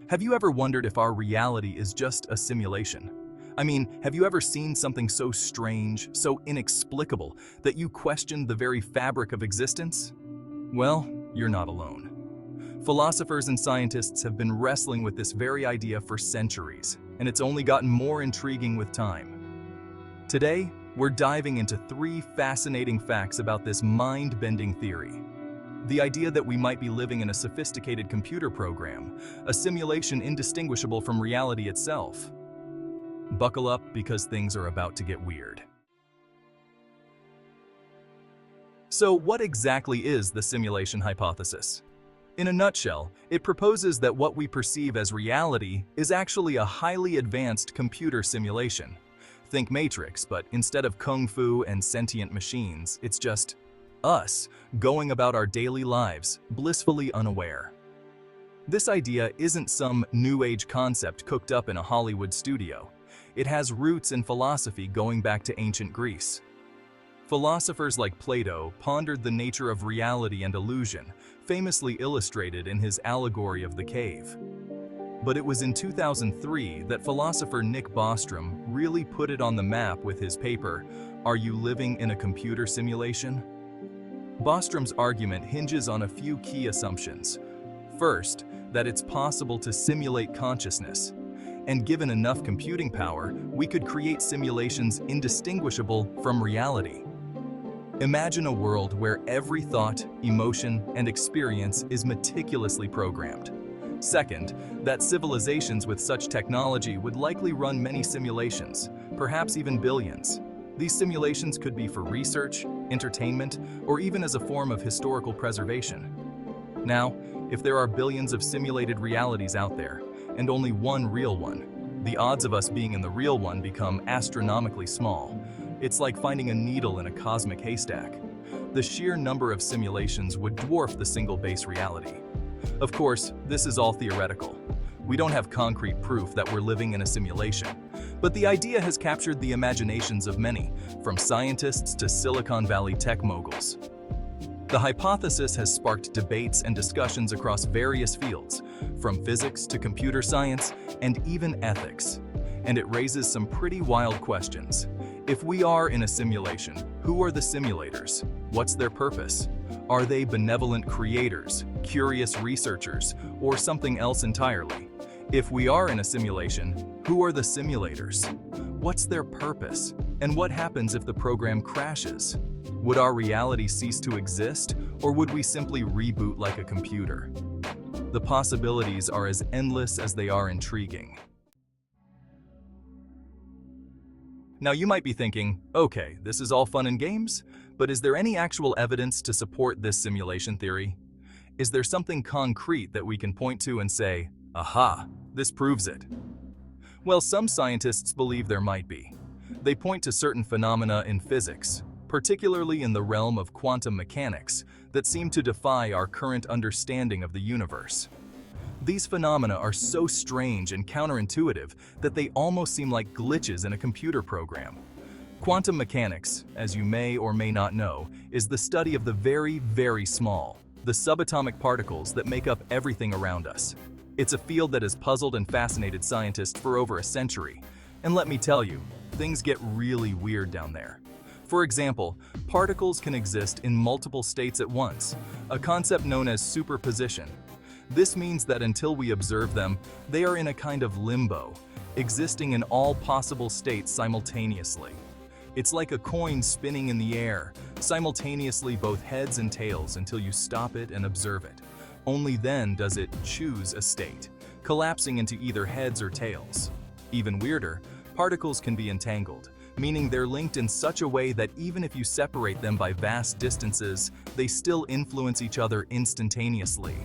Have you ever wondered if our reality is just a simulation? I mean, have you ever seen something so strange, so inexplicable, that you questioned the very fabric of existence? Well, you're not alone. Philosophers and scientists have been wrestling with this very idea for centuries, and it's only gotten more intriguing with time. Today, we're diving into 3 fascinating facts about this mind-bending theory. The idea that we might be living in a sophisticated computer program, a simulation indistinguishable from reality itself. Buckle up because things are about to get weird. So what exactly is the simulation hypothesis? In a nutshell, it proposes that what we perceive as reality is actually a highly advanced computer simulation. Think Matrix, but instead of kung fu and sentient machines, it's just us going about our daily lives, blissfully unaware. This idea isn't some new age concept cooked up in a Hollywood studio. It has roots in philosophy going back to ancient Greece. Philosophers like Plato pondered the nature of reality and illusion, famously illustrated in his allegory of the cave. But it was in 2003 that philosopher Nick Bostrom really put it on the map with his paper, "Are You Living in a Computer Simulation?" Bostrom's argument hinges on a few key assumptions. First, that it's possible to simulate consciousness, and given enough computing power, we could create simulations indistinguishable from reality. Imagine a world where every thought, emotion, and experience is meticulously programmed. Second, that civilizations with such technology would likely run many simulations, perhaps even billions. These simulations could be for research, entertainment, or even as a form of historical preservation. Now, if there are billions of simulated realities out there, and only one real one, the odds of us being in the real one become astronomically small. It's like finding a needle in a cosmic haystack. The sheer number of simulations would dwarf the single base reality. Of course, this is all theoretical. We don't have concrete proof that we're living in a simulation, but the idea has captured the imaginations of many, from scientists to Silicon Valley tech moguls. The hypothesis has sparked debates and discussions across various fields, from physics to computer science and even ethics. And it raises some pretty wild questions. If we are in a simulation, who are the simulators? What's their purpose? Are they benevolent creators, curious researchers, or something else entirely? If we are in a simulation, who are the simulators? What's their purpose? And what happens if the program crashes? Would our reality cease to exist, or would we simply reboot like a computer? The possibilities are as endless as they are intriguing. Now you might be thinking, okay, this is all fun and games, but is there any actual evidence to support this simulation theory? Is there something concrete that we can point to and say, aha, this proves it? Well, some scientists believe there might be. They point to certain phenomena in physics, particularly in the realm of quantum mechanics, that seem to defy our current understanding of the universe. These phenomena are so strange and counterintuitive that they almost seem like glitches in a computer program. Quantum mechanics, as you may or may not know, is the study of the very, very small, the subatomic particles that make up everything around us. It's a field that has puzzled and fascinated scientists for over a century. And let me tell you, things get really weird down there. For example, particles can exist in multiple states at once, a concept known as superposition. This means that until we observe them, they are in a kind of limbo, existing in all possible states simultaneously. It's like a coin spinning in the air, simultaneously both heads and tails until you stop it and observe it. Only then does it choose a state, collapsing into either heads or tails. Even weirder, particles can be entangled, meaning they're linked in such a way that even if you separate them by vast distances, they still influence each other instantaneously.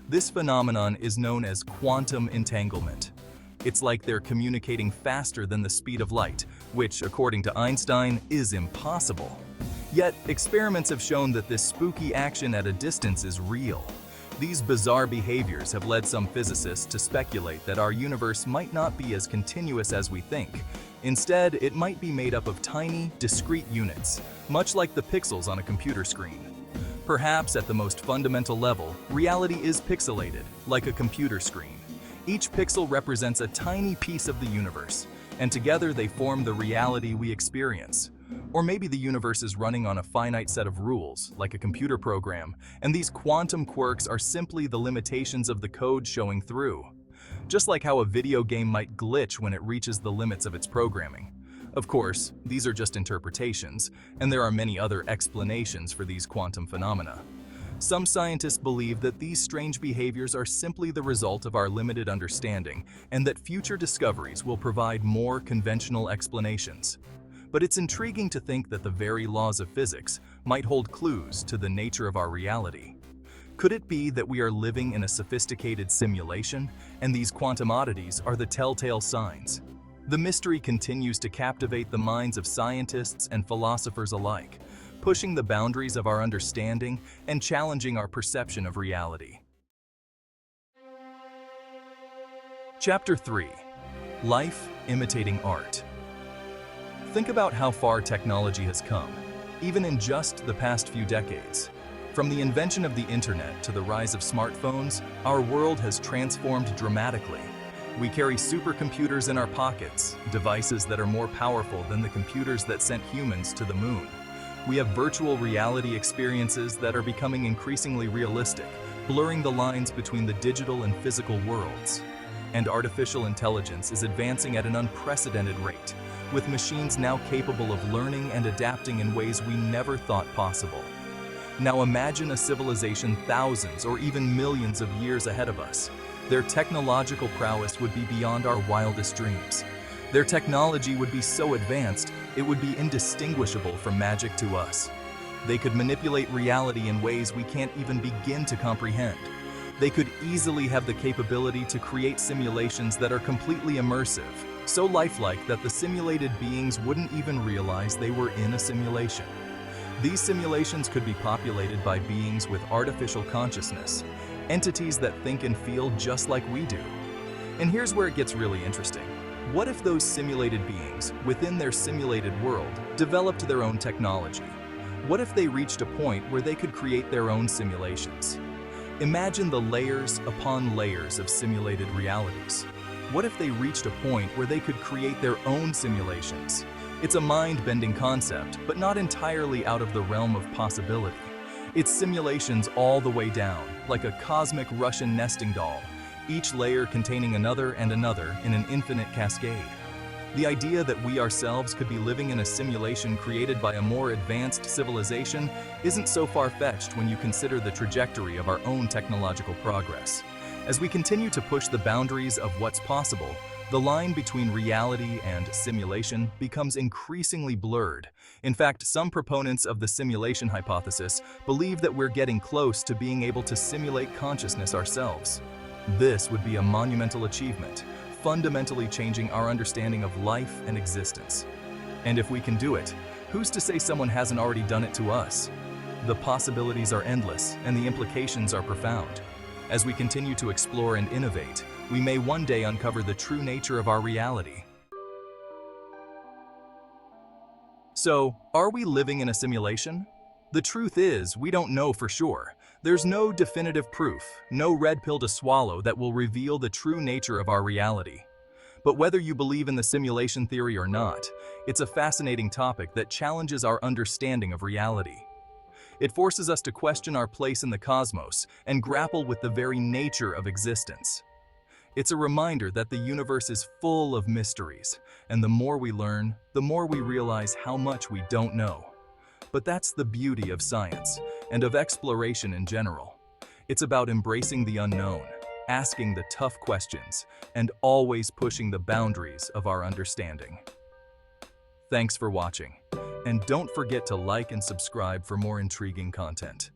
This phenomenon is known as quantum entanglement. It's like they're communicating faster than the speed of light, which, according to Einstein, is impossible. Yet, experiments have shown that this spooky action at a distance is real. These bizarre behaviors have led some physicists to speculate that our universe might not be as continuous as we think. Instead, it might be made up of tiny, discrete units, much like the pixels on a computer screen. Perhaps at the most fundamental level, reality is pixelated, like a computer screen. Each pixel represents a tiny piece of the universe, and together they form the reality we experience. Or maybe the universe is running on a finite set of rules, like a computer program, and these quantum quirks are simply the limitations of the code showing through. Just like how a video game might glitch when it reaches the limits of its programming. Of course, these are just interpretations, and there are many other explanations for these quantum phenomena. Some scientists believe that these strange behaviors are simply the result of our limited understanding, and that future discoveries will provide more conventional explanations. But it's intriguing to think that the very laws of physics might hold clues to the nature of our reality. Could it be that we are living in a sophisticated simulation, and these quantum oddities are the telltale signs? The mystery continues to captivate the minds of scientists and philosophers alike, pushing the boundaries of our understanding and challenging our perception of reality. Chapter 3. Life Imitating Art. Think about how far technology has come, even in just the past few decades. From the invention of the internet to the rise of smartphones, our world has transformed dramatically. We carry supercomputers in our pockets, devices that are more powerful than the computers that sent humans to the moon. We have virtual reality experiences that are becoming increasingly realistic, blurring the lines between the digital and physical worlds. And artificial intelligence is advancing at an unprecedented rate, with machines now capable of learning and adapting in ways we never thought possible. Now imagine a civilization thousands or even millions of years ahead of us. Their technological prowess would be beyond our wildest dreams. Their technology would be so advanced, it would be indistinguishable from magic to us. They could manipulate reality in ways we can't even begin to comprehend. They could easily have the capability to create simulations that are completely immersive, so lifelike that the simulated beings wouldn't even realize they were in a simulation. These simulations could be populated by beings with artificial consciousness, entities that think and feel just like we do. And here's where it gets really interesting. What if those simulated beings, within their simulated world, developed their own technology? What if they reached a point where they could create their own simulations? Imagine the layers upon layers of simulated realities. What if they reached a point where they could create their own simulations? It's a mind-bending concept, but not entirely out of the realm of possibility. It's simulations all the way down, like a cosmic Russian nesting doll, each layer containing another and another in an infinite cascade. The idea that we ourselves could be living in a simulation created by a more advanced civilization isn't so far-fetched when you consider the trajectory of our own technological progress. As we continue to push the boundaries of what's possible, the line between reality and simulation becomes increasingly blurred. In fact, some proponents of the simulation hypothesis believe that we're getting close to being able to simulate consciousness ourselves. This would be a monumental achievement, fundamentally changing our understanding of life and existence. And if we can do it, who's to say someone hasn't already done it to us? The possibilities are endless, and the implications are profound. As we continue to explore and innovate, we may one day uncover the true nature of our reality. So, are we living in a simulation? The truth is, we don't know for sure. There's no definitive proof, no red pill to swallow that will reveal the true nature of our reality. But whether you believe in the simulation theory or not, it's a fascinating topic that challenges our understanding of reality. It forces us to question our place in the cosmos and grapple with the very nature of existence. It's a reminder that the universe is full of mysteries, and the more we learn, the more we realize how much we don't know. But that's the beauty of science, and of exploration in general. It's about embracing the unknown, asking the tough questions, and always pushing the boundaries of our understanding. Thanks for watching, and don't forget to like and subscribe for more intriguing content.